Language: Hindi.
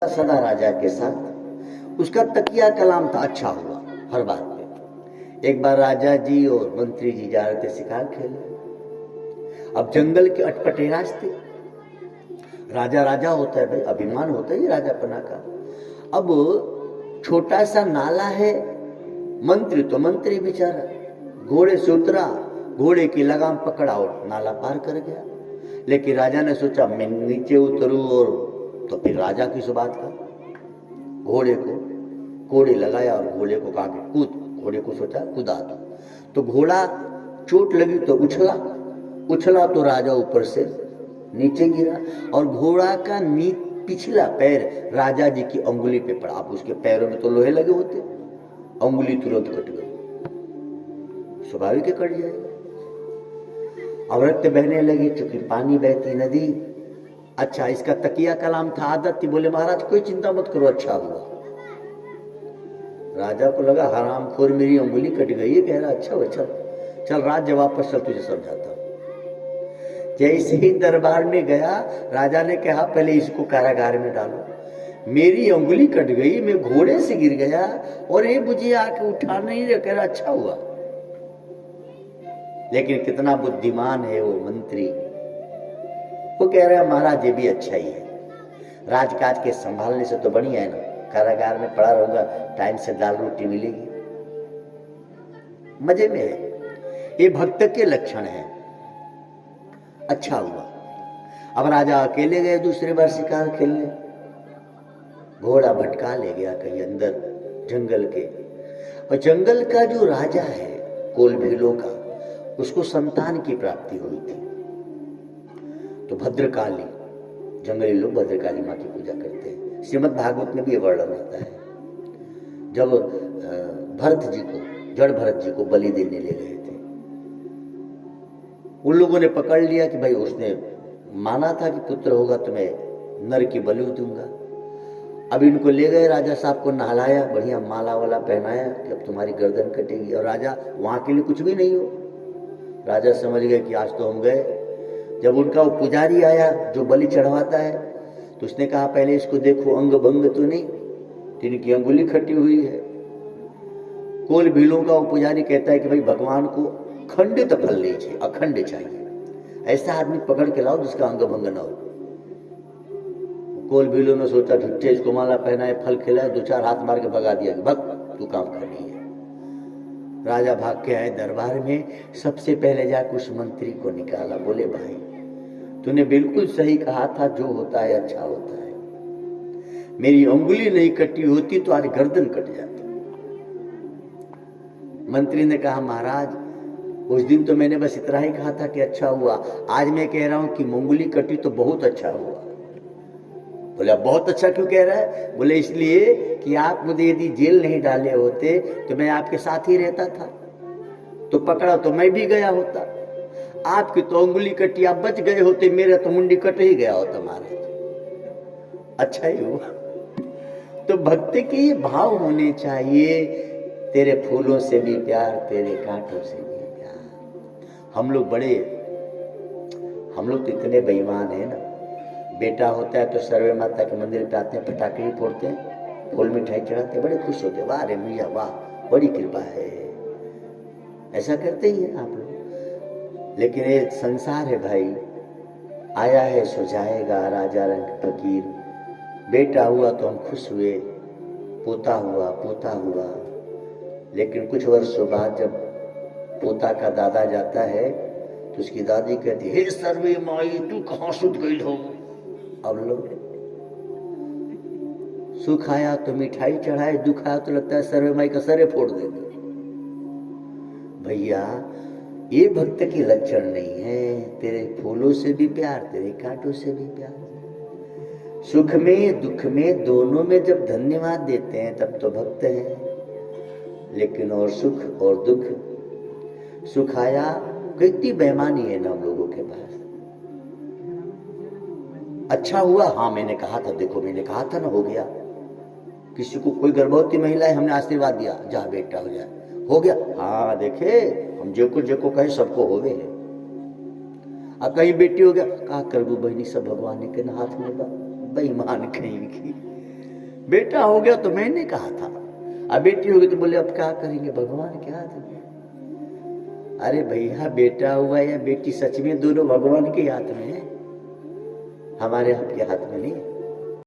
सदा राजा के साथ। उसका तकिया कलाम था, अच्छा हुआ हर बात पे। एक बार राजा जी और मंत्री जी जा रहे थे शिकार खेलने। अब जंगल के अटपटे रास्ते, राजा राजा होता है भाई, अभिमान होता है राजापना का। अब छोटा सा नाला है, मंत्री तो मंत्री बेचारा घोड़े से उतरा, घोड़े की लगाम पकड़ा और नाला पार कर गया। लेकिन राजा ने सोचा मैं नीचे उतरूं, और तो फिर राजा की बात का घोड़े को कोड़े लगाया और घोड़े को कहा कि कूद। घोड़े को सोचा कूदा तो घोड़ा चोट लगी तो उछला, उछला तो राजा ऊपर से नीचे गिरा और घोड़ा का पिछला पैर राजा जी की अंगुली पे पड़ा। अब उसके पैरों में तो लोहे लगे होते, अंगुली तुरंत कट गई, स्वाभाविक कट जाएगी। अब रक्त बहने लगी, चूंकि पानी बहती नदी। अच्छा, इसका तकिया कलाम था, आदत थी। बोले महाराज कोई चिंता मत करो, अच्छा हुआ। राजा को लगा हरामखोर मेरी अंगुली कट गई है, कह रहा अच्छा हुआ, चल चल राज्य वापस चल, तुझे समझाता हूं। जैसे ही दरबार में गया, राजा ने कहा पहले इसको कारागार में डालो, मेरी अंगुली कट गई, मैं घोड़े से गिर गया और ये मुझे आके उठा नहीं रहा, कह रहा अच्छा हुआ। लेकिन कितना बुद्धिमान है वो मंत्री, वो कह रहा है महाराज ये भी अच्छा ही है, राजकाज के संभालने से तो बढ़िया है ना, कारागार में पड़ा रहूंगा, टाइम से दाल रोटी मिलेगी, मजे में है। ये भक्त के लक्षण है। अच्छा हुआ। अब राजा अकेले गए दूसरी बार शिकार खेलने, घोड़ा भटका ले गया कहीं अंदर जंगल के। और जंगल का जो राजा है कोल भीलों का, उसको संतान की प्राप्ति हुई थी। तो भद्रकाली, जंगली लोग भद्रकाली माँ की पूजा करते हैं। श्रीमद् भागवत में भी वर्णन होता है, जब भरत जी को, जड़ भरत जी को बलि देने ले गए थे, उन लोगों ने पकड़ लिया कि भाई उसने माना था कि पुत्र होगा तो मैं नर की बलि दूंगा। अब इनको ले गए, राजा साहब को नहलाया, बढ़िया माला वाला पहनाया कि अब तुम्हारी गर्दन कटेगी। और राजा वहां के लिए कुछ भी नहीं हो, राजा समझ गए कि आज तो हम गए। जब उनका वो पुजारी आया जो बलि चढ़वाता है, तो उसने कहा पहले इसको देखो अंग भंग तो नहीं, इनकी अंगुली खटी हुई है। कोल भीलों का वो पुजारी कहता है कि भाई भगवान को खंडित फल नहीं चाहिए, अखंड चाहिए, ऐसा आदमी पकड़ के लाओ जिसका अंग भंग ना हो। कोल भीलों ने सोचा झुट्टे इसको माला पहनाए, फल खिलाए, दो चार हाथ मार के भगा दिया कि भग तू काम करनी है। राजा भाग के आए दरबार में, सबसे पहले जाकर उस मंत्री को निकाला, बोले भाई तूने बिल्कुल सही कहा था, जो होता है अच्छा होता है, मेरी अंगुली नहीं कटी होती तो आज गर्दन कट जाती। मंत्री ने कहा महाराज उस दिन तो मैंने बस इतना ही कहा था कि अच्छा हुआ, आज मैं कह रहा हूं कि अंगुली कटी तो बहुत अच्छा हुआ। बोला बहुत अच्छा क्यों कह रहा है? बोले इसलिए कि आप मुझे यदि जेल नहीं डाले होते तो मैं आपके साथ ही रहता था, तो पकड़ा तो मैं भी गया होता। आपकी तो अंगुली कटी, आप बच गए होते, मेरा तो मुंडी कट ही गया होता महाराज। अच्छा ही हुआ। तो भक्त के ये भाव होने चाहिए, तेरे फूलों से भी प्यार, तेरे कांटों से भी प्यार। हम लोग तो इतने बेईमान है ना, बेटा होता है तो सर्वे माता के मंदिर पे आते हैं, पटाखे फोड़ते हैं, फूल मिठाई चढ़ाते हैं, बड़े खुश होते हैं, वाह रे मैया वाह बड़ी कृपा है, ऐसा करते ही हैं आप लोग। लेकिन ये संसार है भाई, आया है सो जाएगा, राजा रंग फकीर। बेटा हुआ तो हम खुश हुए, पोता हुआ, लेकिन कुछ वर्षों बाद जब पोता का दादा जाता है तो उसकी दादी कहती हे सर्वे माई तू कहां सुध गई हो। अब लोग सुख आया तो मिठाई चढ़ाए, दुख आया तो लगता है सर्वे माई का सरे फोड़ देंगे। भैया ये भक्त के लक्षण नहीं है, तेरे फूलों से भी प्यार, तेरे कांटों से भी प्यार। सुख में दुख में दोनों में जब धन्यवाद देते हैं तब तो भक्त हैं। लेकिन और सुख और दुख, सुख आया, कितनी बेईमानी है ना हम लोगों के पास। अच्छा हुआ, हाँ मैंने कहा था, देखो मैंने कहा था ना, हो गया। किसी को कोई गर्भवती महिला है, हमने आशीर्वाद दिया जा बेटा हो जाए, हो गया, हाँ देखे हम जेको कहे सबको होवे है। अब कहीं बेटी हो गया, का करबू बहनी सब भगवान के हाथ में बा, बेईमान कहीं की। बेटा हो गया तो मैंने कहा था, अब बेटी हो गई तो बोले अब क्या करेंगे, भगवान के हाथ में। अरे भैया, बेटा हुआ या बेटी, सच में दोनों भगवान के हाथ में है, हमारे आपके हाथ में नहीं।